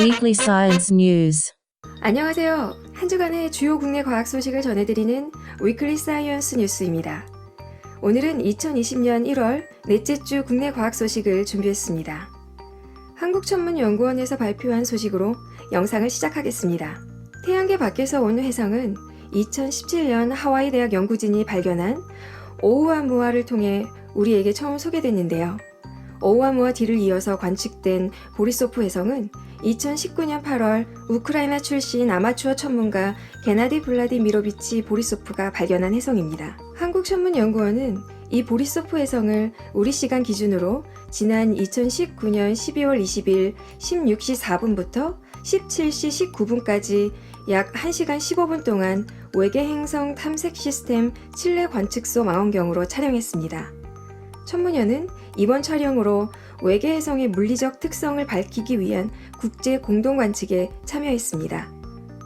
Weekly Science News. 안녕하세요. 한 주간의 주요 국내 과학 소식을 전해드리는 위클리 사이언스 뉴스입니다. 오늘은 2020년 1월 넷째 주 국내 과학 소식을 준비했습니다. 한국천문연구원에서 발표한 소식으로 영상을 시작하겠습니다. 태양계 밖에서 온 혜성은 2017년 하와이 대학 연구진이 발견한 오우아무아를 통해 우리에게 처음 소개됐는데요. 오우아무아 D를 이어서 관측된 보리소프 혜성은 2019년 8월 우크라이나 출신 아마추어 천문가 게나디 블라디미로비치 보리소프가 발견한 혜성입니다. 한국천문연구원은 이 보리소프 혜성을 우리 시간 기준으로 지난 2019년 12월 20일 16시 4분부터 17시 19분까지 약 1시간 15분 동안 외계 행성 탐색 시스템 칠레 관측소 망원경으로 촬영했습니다. 천문연은 이번 촬영으로 외계 혜성의 물리적 특성을 밝히기 위한 국제 공동 관측에 참여했습니다.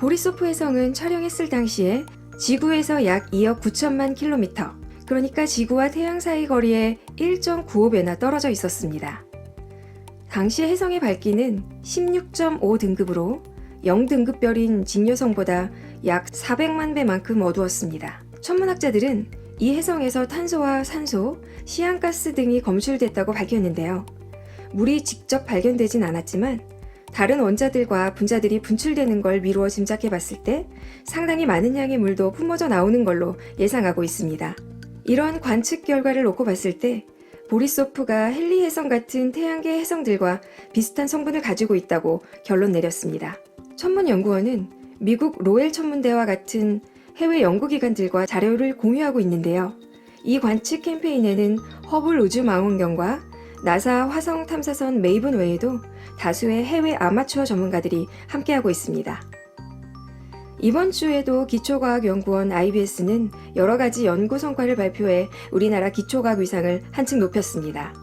보리소프 혜성은 촬영했을 당시에 지구에서 약 2억 9천만 킬로미터, 그러니까 지구와 태양 사이 거리에 1.95배나 떨어져 있었습니다. 당시 혜성의 밝기는 16.5 등급으로 0등급별인 직녀성보다 약 400만 배만큼 어두웠습니다. 천문학자들은 이 혜성에서 탄소와 산소, 시안가스 등이 검출됐다고 밝혔는데요. 물이 직접 발견되진 않았지만 다른 원자들과 분자들이 분출되는 걸 미루어 짐작해 봤을 때 상당히 많은 양의 물도 뿜어져 나오는 걸로 예상하고 있습니다. 이런 관측 결과를 놓고 봤을 때 보리소프가 헨리 혜성 같은 태양계 혜성들과 비슷한 성분을 가지고 있다고 결론 내렸습니다. 천문연구원은 미국 로엘 천문대와 같은 해외 연구기관들과 자료를 공유하고 있는데요. 이 관측 캠페인에는 허블 우주망원경과 나사 화성 탐사선 메이븐 외에도 다수의 해외 아마추어 전문가들이 함께하고 있습니다. 이번 주에도 기초과학연구원 IBS는 여러 가지 연구 성과를 발표해 우리나라 기초과학 위상을 한층 높였습니다.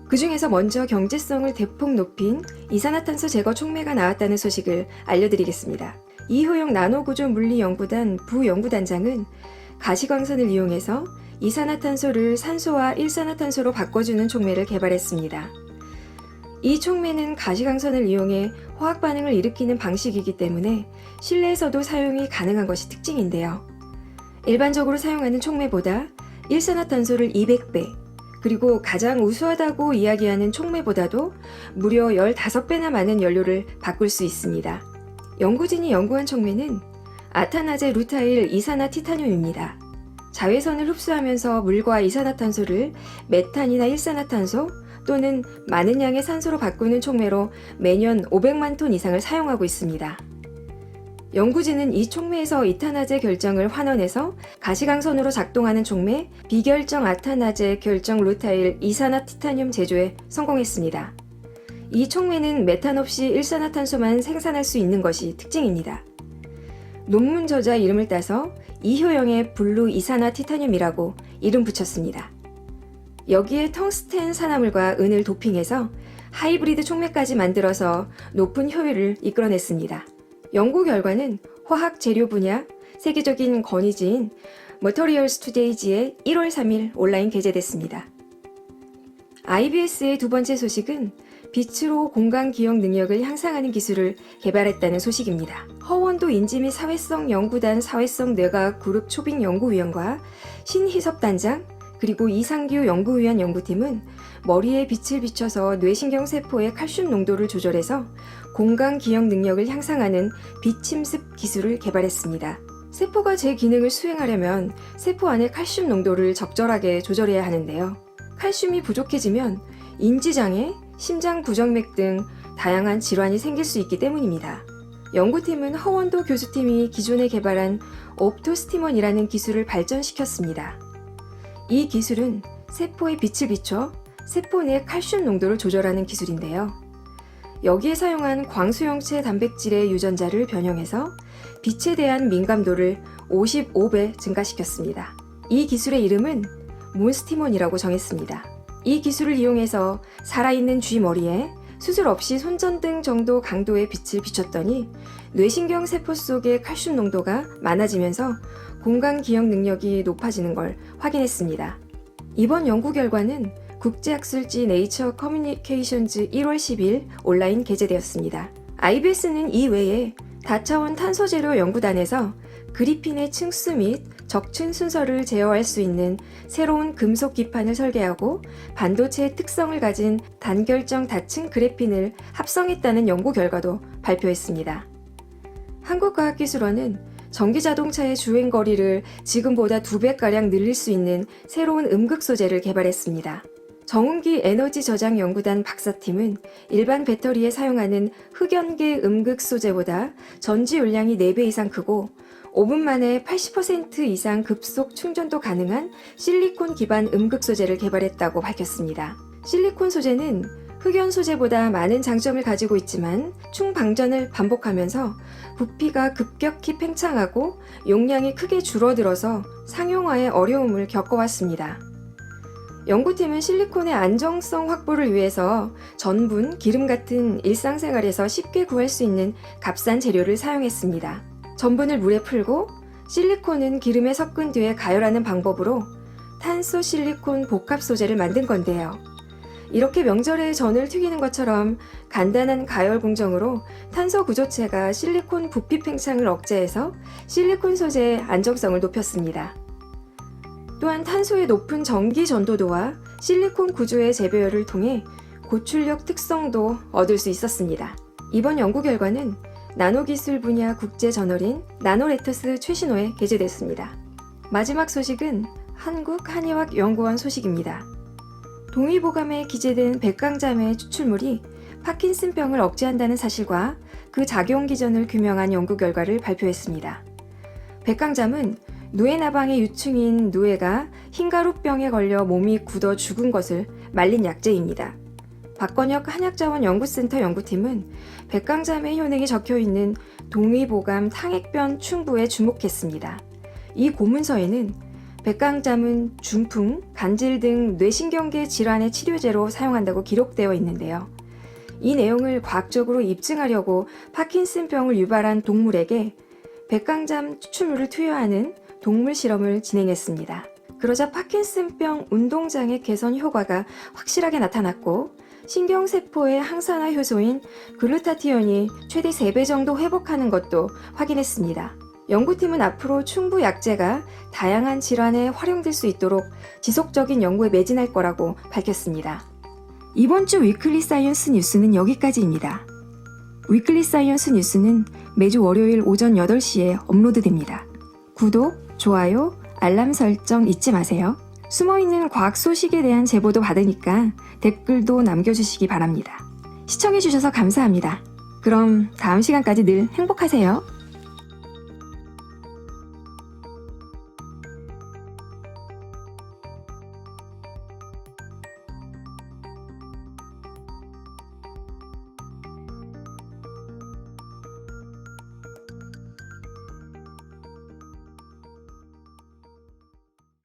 그 중에서 먼저 경제성을 대폭 높인 이산화탄소 제거 촉매가 나왔다는 소식을 알려드리겠습니다. 이효영 나노구조 물리연구단 부연구단장은 가시광선을 이용해서 이산화탄소를 산소와 일산화탄소로 바꿔주는 촉매를 개발했습니다. 이 촉매는 가시광선을 이용해 화학 반응을 일으키는 방식이기 때문에 실내에서도 사용이 가능한 것이 특징인데요. 일반적으로 사용하는 촉매보다 일산화탄소를 200배, 그리고 가장 우수하다고 이야기하는 촉매보다도 무려 15배나 많은 연료를 바꿀 수 있습니다. 연구진이 연구한 촉매는 아타나제 루타일 이산화 티타늄입니다. 자외선을 흡수하면서 물과 이산화탄소를 메탄이나 일산화탄소 또는 많은 양의 산소로 바꾸는 촉매로 매년 500만 톤 이상을 사용하고 있습니다. 연구진은 이 촉매에서 이탄화제 결정을 환원해서 가시광선으로 작동하는 촉매 비결정 아타나제 결정 루타일 이산화 티타늄 제조에 성공했습니다. 이 촉매는 메탄 없이 일산화탄소만 생산할 수 있는 것이 특징입니다. 논문 저자 이름을 따서 이효영의 블루 이산화 티타늄이라고 이름 붙였습니다. 여기에 텅스텐 산화물과 은을 도핑해서 하이브리드 촉매까지 만들어서 높은 효율을 이끌어냈습니다. 연구 결과는 화학 재료 분야 세계적인 권위지인 Materials Today지에 1월 3일 온라인 게재됐습니다. IBS의 두 번째 소식은 빛으로 공간 기억 능력을 향상하는 기술을 개발했다는 소식입니다. 허원도 인지 및 사회성 연구단 사회성 뇌과학 그룹 초빙 연구위원과 신희섭 단장 그리고 이상규 연구위원 연구팀은 머리에 빛을 비춰서 뇌신경 세포의 칼슘 농도를 조절해서 공간 기억 능력을 향상하는 빛침습 기술을 개발했습니다. 세포가 제 기능을 수행하려면 세포 안의 칼슘 농도를 적절하게 조절해야 하는데요. 칼슘이 부족해지면 인지장애, 심장 부정맥 등 다양한 질환이 생길 수 있기 때문입니다. 연구팀은 허원도 교수팀이 기존에 개발한 옵토스티먼이라는 기술을 발전시켰습니다. 이 기술은 세포에 빛을 비춰 세포 내 칼슘 농도를 조절하는 기술인데요. 여기에 사용한 광수형체 단백질의 유전자를 변형해서 빛에 대한 민감도를 55배 증가시켰습니다. 이 기술의 이름은 몬스티몬이라고 정했습니다. 이 기술을 이용해서 살아있는 쥐 머리에 수술 없이 손전등 정도 강도의 빛을 비췄더니 뇌신경 세포 속의 칼슘 농도가 많아지면서 공간 기억 능력이 높아지는 걸 확인했습니다. 이번 연구 결과는 국제학술지 네이처 커뮤니케이션즈 1월 10일 온라인 게재되었습니다. IBS는 이외에 다차원 탄소재료 연구단에서 그리핀의 층수 및 적층 순서를 제어할 수 있는 새로운 금속 기판을 설계하고 반도체의 특성을 가진 단결정 다층 그래핀을 합성했다는 연구 결과도 발표했습니다. 한국과학기술원은 전기자동차의 주행거리를 지금보다 2배가량 늘릴 수 있는 새로운 음극 소재를 개발했습니다. 정운기 에너지 저장 연구단 박사팀은 일반 배터리에 사용하는 흑연계 음극 소재보다 전지 용량이 4배 이상 크고 5분 만에 80% 이상 급속 충전도 가능한 실리콘 기반 음극 소재를 개발했다고 밝혔습니다. 실리콘 소재는 흑연 소재보다 많은 장점을 가지고 있지만 충방전을 반복하면서 부피가 급격히 팽창하고 용량이 크게 줄어들어서 상용화에 어려움을 겪어왔습니다. 연구팀은 실리콘의 안정성 확보를 위해서 전분, 기름 같은 일상생활에서 쉽게 구할 수 있는 값싼 재료를 사용했습니다. 전분을 물에 풀고 실리콘은 기름에 섞은 뒤에 가열하는 방법으로 탄소 실리콘 복합 소재를 만든 건데요. 이렇게 명절에 전을 튀기는 것처럼 간단한 가열 공정으로 탄소 구조체가 실리콘 부피 팽창을 억제해서 실리콘 소재의 안정성을 높였습니다. 또한 탄소의 높은 전기 전도도와 실리콘 구조의 재배열을 통해 고출력 특성도 얻을 수 있었습니다. 이번 연구 결과는 나노기술 분야 국제저널인 나노레터스 최신호에 게재됐습니다. 마지막 소식은 한국한의학연구원 소식입니다. 동의보감에 기재된 백강잠의 추출물이 파킨슨병을 억제한다는 사실과 그 작용 기전을 규명한 연구 결과를 발표했습니다. 백강잠은 누에나방의 유충인 누에가 흰가루병에 걸려 몸이 굳어 죽은 것을 말린 약재입니다. 박건혁 한약자원연구센터 연구팀은 백강잠의 효능이 적혀있는 동의보감 탕액변 충부에 주목했습니다. 이 고문서에는 백강잠은 중풍, 간질 등 뇌신경계 질환의 치료제로 사용한다고 기록되어 있는데요. 이 내용을 과학적으로 입증하려고 파킨슨병을 유발한 동물에게 백강잠 추출물을 투여하는 동물 실험을 진행했습니다. 그러자 파킨슨병 운동장애 개선 효과가 확실하게 나타났고 신경세포의 항산화 효소인 글루타티온이 최대 3배 정도 회복하는 것도 확인했습니다. 연구팀은 앞으로 충부 약재가 다양한 질환에 활용될 수 있도록 지속적인 연구에 매진할 거라고 밝혔습니다. 이번 주 위클리 사이언스 뉴스는 여기까지입니다. 위클리 사이언스 뉴스는 매주 월요일 오전 8시에 업로드됩니다. 구독, 좋아요, 알람 설정 잊지 마세요. 숨어있는 과학 소식에 대한 제보도 받으니까 댓글도 남겨주시기 바랍니다. 시청해주셔서 감사합니다. 그럼 다음 시간까지 늘 행복하세요.